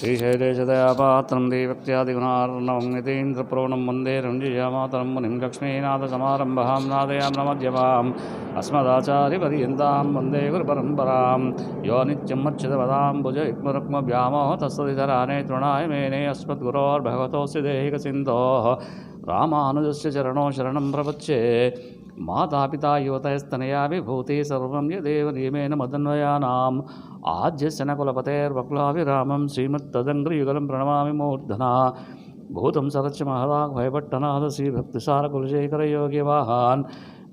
श्रीशैलेशदयापात्रं देवक्त्यादिगुणार्णवं यतीन्द्रप्रोणं वन्दे रञ्जियामातरं मुनिं लक्ष्मीनाथसमारम्भां नादयाम्नमध्यमाम् अस्मदाचार्यपर्यन्तां वन्दे गुरुपरम्परां यो नित्यं मच्युतपदाम्बुजयुग्मरुक्मव्यामोह तत्सदितराणे तृणाय मेने अस्मद्गुरोर्भगवतोऽस्य देहिकसिन्धोः रामानुजस्य चरणो शरणं प्रपच्ये मातापिता युवतयस्तनया विभूति सर्वं यदेव नियमेन मदन्वयानाम् आद्यस्य न कुलपतेर्वकुलाभिरामं श्रीमत्तदङ्घ्रियुगलं प्रणमामि मूर्धना भूतं सरच्च महदाग्भयभट्टनाथ श्रीभक्तिसारकुलशेखरयोगिवाहान्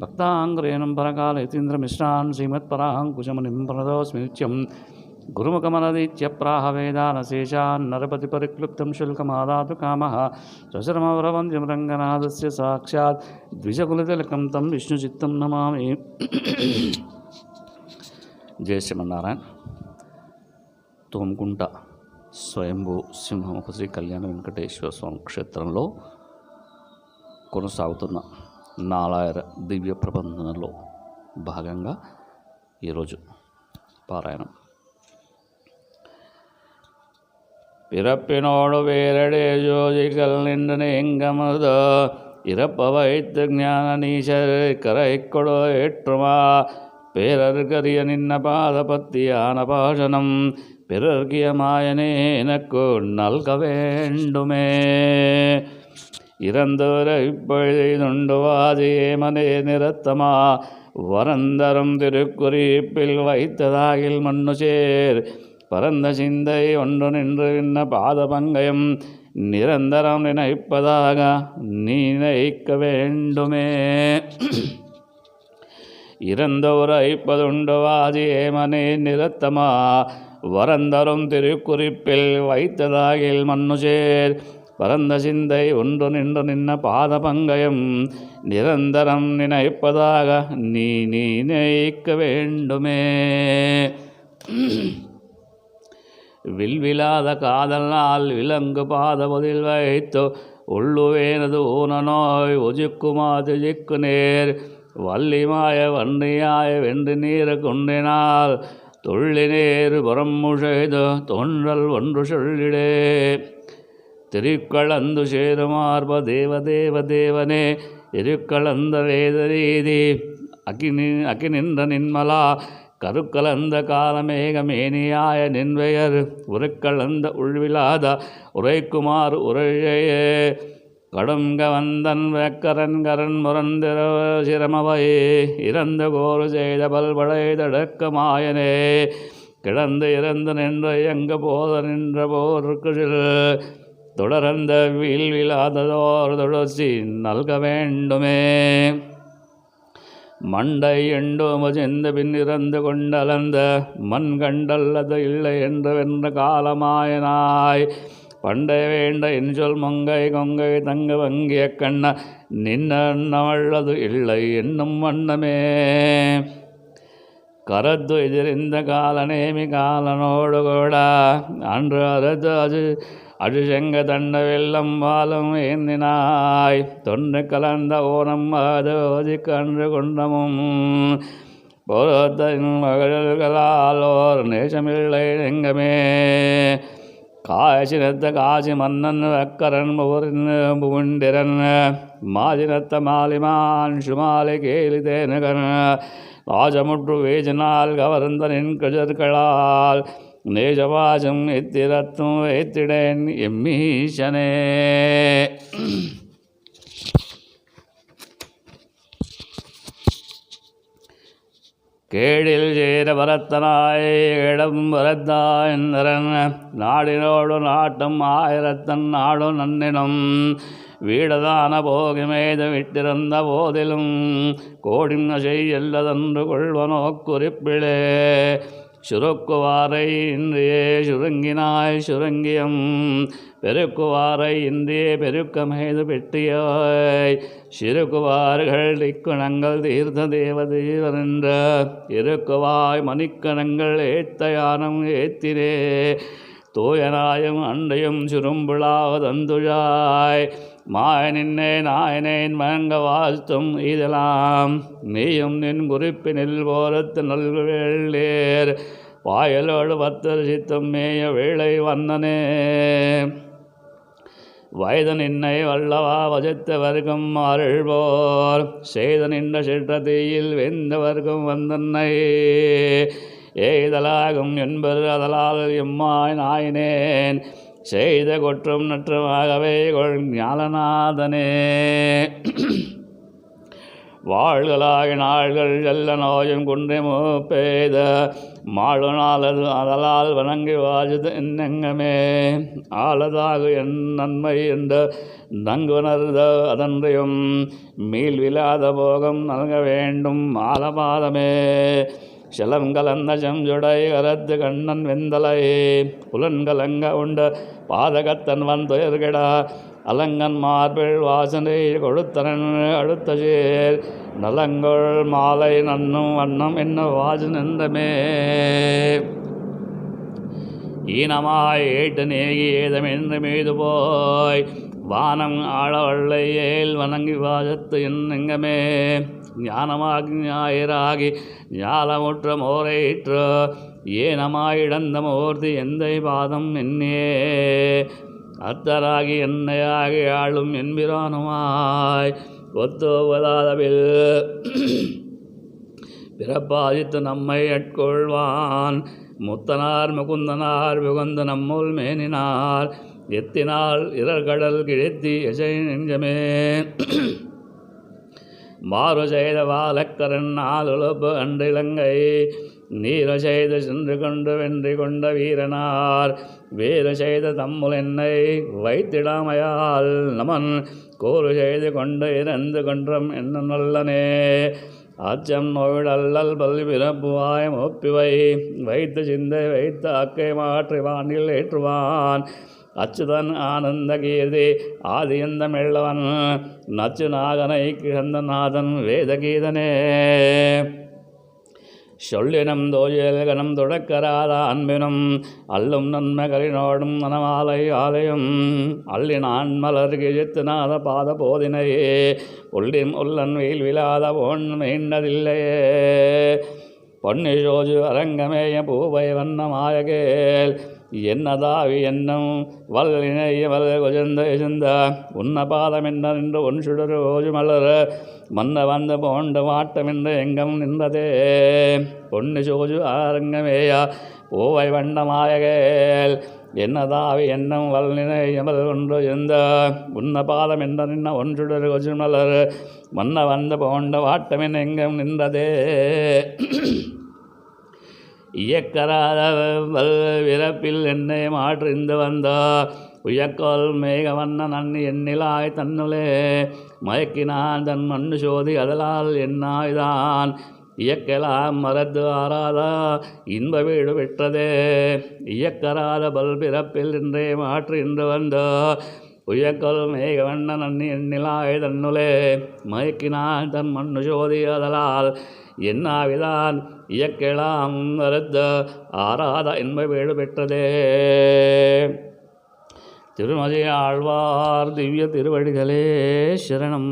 भक्ताङ्ग्रेणं परकालयतीन्द्रमिश्रान् श्रीमत्पराङ्कुशमुनिं प्रणतोऽस्मि नित्यं गुरुमुखमनदीत्यप्राह वेदानशेषान् नरपतिपरिक्लुप्तं शुल्कमादातु कामः स्वशरमवरवन्द्यं रङ्गनाथस्य साक्षात् द्विजकुलतिलकं तं विष्णुचित्तं नमामि। जय श्रीमन्नारायण। తోమకుంట స్వయంభూ సింహముఖ శ్రీ కళ్యాణ వెంకటేశ్వర స్వామి క్షేత్రంలో కొనసాగుతున్న నాలాయర దివ్య ప్రబంధనలో భాగంగా ఈరోజు పారాయణం. பிறப்பினோடு வேரடே ஜோதிகள் நின்று எங்கமது இறப்ப வைத்து ஞான நீசர் கரை கொடு ஏற்றுமா பேரற்கரிய நின்ன பாதபத்தியான பாஷனம் பிறர்கியமாயனே எனக்கு நல்க வேண்டுமே. இறந்தோர இப்பொழுதுண்டுவாதியே மனே நிறத்தமா வரந்தரும் திருக்குறிப்பில் வைத்ததாகில் மண்ணு சேர் பரந்த சிந்தை ஒன்று நின்று விண்ண பாதபங்கயம் நிரந்தரம் நினைப்பதாக நீ நினைக்க வேண்டுமே. இறந்தோர் ஐப்பதுண்டு வாதியே மனே நிறத்தமா வரந்தரும் திருக்குறிப்பில் வைத்ததாகில் மண்ணுசேர் பரந்த சிந்தை ஒன்று நின்று நின்ன பாதபங்கயம் நிரந்தரம் நினைப்பதாக நீ நினைக்க வேண்டுமே. வில்விலாத காதலால் விலங்கு பாதபதில் வைத்து உள்ளுவேனது ஊன நோய் ஒஜுக்குமாது ஜிக்கு நேர் வள்ளிமாய வன்னியாய வென்று நீர கொண்டினால் துள்ளி நேரு புறம்முஷெய்து தோன்றல் ஒன்று சொல்லிடே. திருக்கலந்து சேருமார்ப தேவதேவ தேவனே இருக்கலந்த வேத ரீதி அகிநின்ற நின்மலா கருக்கலந்த காலமேகமேனியாய நின்வையர் உருக்கலந்த உள்விலாத உரைக்குமாறு உரையே கடுங்க வந்தன் வெக்கரன் கரன் முரந்திர சிரமவையே இறந்த கோரு செய்த பல்படை தடக்கமாயனே கிடந்து இறந்து நின்று எங்க போத நின்ற போர்க்குள் தொடர்ந்த வீழ்விலாததோர் தொடர்ச்சி நல்க வேண்டுமே. மண்டை எண்டோ மஜெந்த பின் இறந்து கொண்டலந்த மண் கண்டல்லது இல்லை என்று வென்ற காலமாயனாய் பண்டை வேண்ட என் சொல் மொங்கை கொங்கை தங்க வங்கிய கண்ண நின்னது இல்லை என்னும் வண்ணமே. கரத்து எதிரிந்த காலநேமி காலனோடு கூட அன்று அரது அஜுசெங்க தண்ட வெள்ளம் வாழும் ஏந்தினாய் தொன்று கலந்த ஓனம் அது கன்று கொண்டமும் பொருத்தின் மகள்களாலோர் நேசமில்லை எங்கமே. காய்ச்சினத்த காசி மன்னன் வக்கரன் புகுண்டிரன் மாதினத்த மாலிமான் சுமாலை கேலி தேனகன் வாசமுற்று வேஜனால் கவர்ந்த நின் கஜர்களால் நேசவாசம் எத்திரத்தும் வைத்திடேன் எம்மீசனே. கேடில் சேர வரத்தனாய் இடம் வரத்தாயந்தரன் நாடினோடு நாட்டம் ஆயிரத்தன் நாடு நன்னினும் வீடதான போகிமேத விட்டிருந்த போதிலும் கோடிம் செய்யல்லதன்று கொள்வனோ குறிப்பிலே. சுருக்குவாரை இன்றியே சுருங்கினாய் சுருங்கியம் பெருக்குவாரை இன்றியே பெருக்கமேது பெட்டியாய் சிறுக்குவார்கள் திக்குணங்கள் தீர்த்த தேவதேவரென்ற இருக்குவாய் மணிக்கணங்கள் ஏத்த யானம் ஏத்தினே. தூயனாயும் அண்டையும் சுரும்புளாவதந்துழாய் மாய நின்னே நாயனேன் வணங்க வாழ்த்தும் இதெல்லாம் நீயும் நின் குறிப்பினில் போரத்து நல்வேளேர் வாயலோடு பத்தர் சித்தம் மேய வேளை வந்தனே வயது நின்னை வல்லவா வசித்தவர்க்கும் அருள்வோர் செய்த நின்ற சிற்றதியில் வெந்தவர்க்கும் வந்தன்னை எய்தலாகும் என்பது அதலால் எம்மாய் நாயினேன் செய்த கொற்றும் நற்றமாகவே கொள் ஞானநாதனே வாழ்களாகி நாள்கள் செல்ல நோயும் குன்றை மூப்பெய்த மாழு நாளது அதலால் வணங்கி வாஜது என்னெங்கமே ஆளதாக என் நன்மை என்று நங்குணர்த அதன்றையும் மீள் விழாத போகம் நல்க வேண்டும் ஆலபாதமே செலங்கலந்த செஞ்சுடை கரத்து கண்ணன் வெந்தலை புலன்கலங்க உண்ட பாதகத்தன் வந்துயர்கிட அலங்கன் மார்பிள் வாசனை கொடுத்தனன் அடுத்த சேர் நலங்கொள் மாலை நன்னும் வண்ணம் என்ன வாசு நின்றமே ஈனமாய் ஏட்டு நேகி ஏதமென்று மீது போய் வானம் ஆழவள்ளை ஏல் வணங்கி வாசத்து என்னெங்கமே ஞானமாகி ஞாயிறாகி ஞாலமுற்ற மோரையிற்று ஏனமாயிடந்த மூர்த்தி எந்தை பாதம் என்னே அத்தராகி என்னையாகி ஆளும் என்பிரானுமாய் ஒத்துவதாதவில் பிறப்பாதித்து நம்மை அட்கொள்வான் முத்தனார் முகுந்தனார் புகுந்த நம்முள் மேனினார் எத்தினால் இரர்கடல் கிழத்தி எசை நெஞ்சமே மாறு செய்த வாழக்கரன் நாளுழப்பு அன்றிலங்கை நீர செய்து சென்று கொண்டு வென்றி கொண்ட வீரனார் வேறு செய்த தம்முல் என்னை வைத்திடாமையால் நமன் கூறு செய்து கொண்டு இறந்து கொன்றம் என்ன நல்லனே அச்சம் நோய்டல்லல் பல் பிறப்புவாய் ஒப்பிவை வைத்து சிந்தை வைத்து அக்கை மாற்றி வானில் ஏற்றுவான் அச்சுதன் ஆனந்த கீர்த்தி ஆதியந்த மெல்லவன் நச்சு நாகனை கிழந்த நாதன் வேதகீதனே சொல்லினம் தோயல் கணம் தொடக்கராத அன்பினும் அல்லும் நன்மகளினோடும் நனமாலை ஆலயம் அள்ளினான் மலர் கிழித்து நாத பாத போதினையே உள்ளின் உள்ளன் வெயில் விழாத பொன் மீண்டதில்லையே பொன்னி சோஜு அரங்கமேய பூவை வண்ணமாயகேல் என்னதாவி என்னும் வல்லினைய வல் குஜந்த இசந்த உன்ன பாதம் என்ன நின்று ஒன் சுடரு ஓஜு மலர் மன்ன வந்த போண்ட வாட்டமென்று எங்கம் நின்றதே பொன்னி சோஜு அரங்கமேயா பூவை வண்ணமாயகேல் என்னதாவி என்னும் வல்லினைய வல் ஒன்று எந்த உன்ன பாதம் என்ன நின்ன ஒன் சுடரு ஓஜு மலர் மன்ன வந்த போண்ட வாட்டமென்று எங்கம் நின்றதே இயக்கராத விரப்பில் என்னை மாற்றிந்து வந்த உயக்கோல் மேகவண்ண நன்னி எண்ணிலாய் தன்னுலே மயக்கினான் தன் மண்ணு சோதி அதலால் என்னாய்தான் இயக்கலாம் மறந்து ஆறாதா இன்ப வீடு பெற்றதே இயக்கராத பிறப்பில் இன்றே மாற்றி இன்று வந்த உயக்கொல் மேகவண்ண நன்னி எண்ணிலாய் தன்னுலே மயக்கினான் தன் மண்ணு சோதி அதலால் என்னாவிதான் இயக்கலாம் மறுத்த ஆராத இன்ப வீடு பெற்றதே. திருமதி ஆழ்வார் திவ்ய திருவடிகளே சரணம்.